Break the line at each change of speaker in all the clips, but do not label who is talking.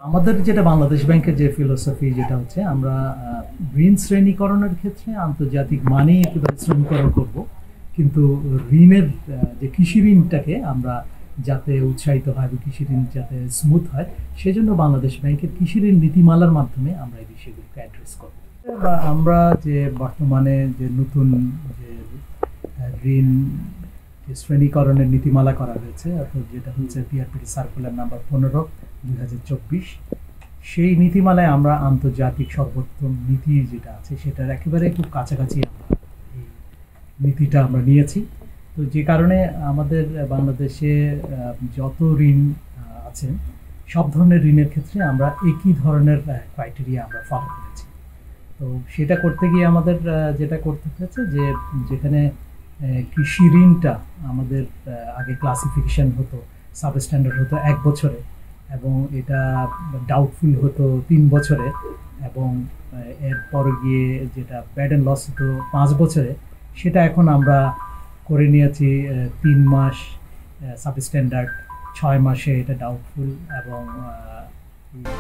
আমাদের যেটা বাংলাদেশ ব্যাংকের যে ফিলোসফি যেটা হচ্ছে আমরা ঋণ শ্রেণীকরণের ক্ষেত্রে আন্তর্জাতিক মানেই একেবারে শ্রেণীকরণ করব, কিন্তু ঋণের যে কৃষি ঋণটাকে আমরা যাতে উৎসাহিত হয় বা কৃষি ঋণ যাতে স্মুথ হয় সেজন্য বাংলাদেশ ব্যাংকের কৃষি ঋণ নীতিমালার মাধ্যমে আমরা এই বিষয়গুলোকে অ্যাড্রেস করব। বা আমরা যে বর্তমানে যে নতুন যে ঋণ শ্রেণীকরণের নীতিমালা করা হয়েছে, অর্থাৎ যেটা হচ্ছে পিআরপিটি সার্কুলার নাম্বার 15/2024, সেই নীতিমালায় আমরা আন্তর্জাতিক সর্বোত্তম নীতি যেটা আছে সেটার একেবারে খুব কাছাকাছি আমরা এই নীতিটা আমরা নিয়েছি। তো যে কারণে আমাদের বাংলাদেশে যত ঋণ আছে সব ধরনের ঋণের ক্ষেত্রে আমরা একই ধরনের ক্রাইটেরিয়া আমরা ফলো করেছি। তো সেটা করতে গিয়ে আমাদের যেটা করতে হয়েছে যে যেখানে কৃষি ঋণটা আমাদের আগে ক্লাসিফিকেশন হতো, সাবস্ট্যান্ডার্ড হতো 1 বছরে, এবং এটা ডাউটফুল হতো 3 বছরে, এবং এরপর গিয়ে যেটা ব্যাড অ্যান্ড লস হতো 5 বছরে, সেটা এখন আমরা করে নিয়েছি 3 মাস সাবস্ট্যান্ডার্ড, 6 মাসে এটা ডাউটফুল, এবং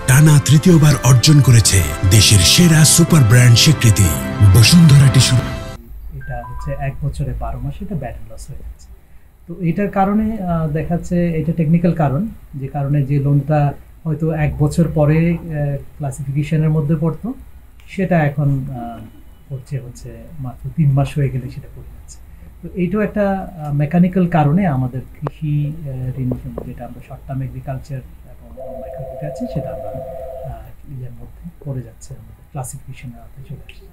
টানা তৃতীয়বার অর্জন করেছে দেশের সেরা সুপার ব্র্যান্ড স্বীকৃতি বসুন্ধরা টিস্যু।
এটা হচ্ছে 1 বছরে 12 মাসে এটা ব্যাড অ্যান্ড লস হয়ে যাচ্ছে। তো এটার কারণে দেখাচ্ছে এটা টেকনিক্যাল কারণ, যে কারণে যে লোনটা হয়তো 1 বছর পরে ক্লাসিফিকেশনের মধ্যে পড়তো সেটা এখন পড়ছে হচ্ছে মাত্র 3 মাস হয়ে গেলে সেটা পড়ে যাচ্ছে। তো এইটাও একটা মেকানিক্যাল কারণে আমাদের কৃষি ঋণ যেটা আমরা শর্ট টার্ম এগ্রিকালচার এবং মাইক্রো ক্রেডিট আছে সেটা আমরা এর মধ্যে পড়ে যাচ্ছে, আমাদের ক্লাসিফিকেশনের আওতায় চলে আসছে।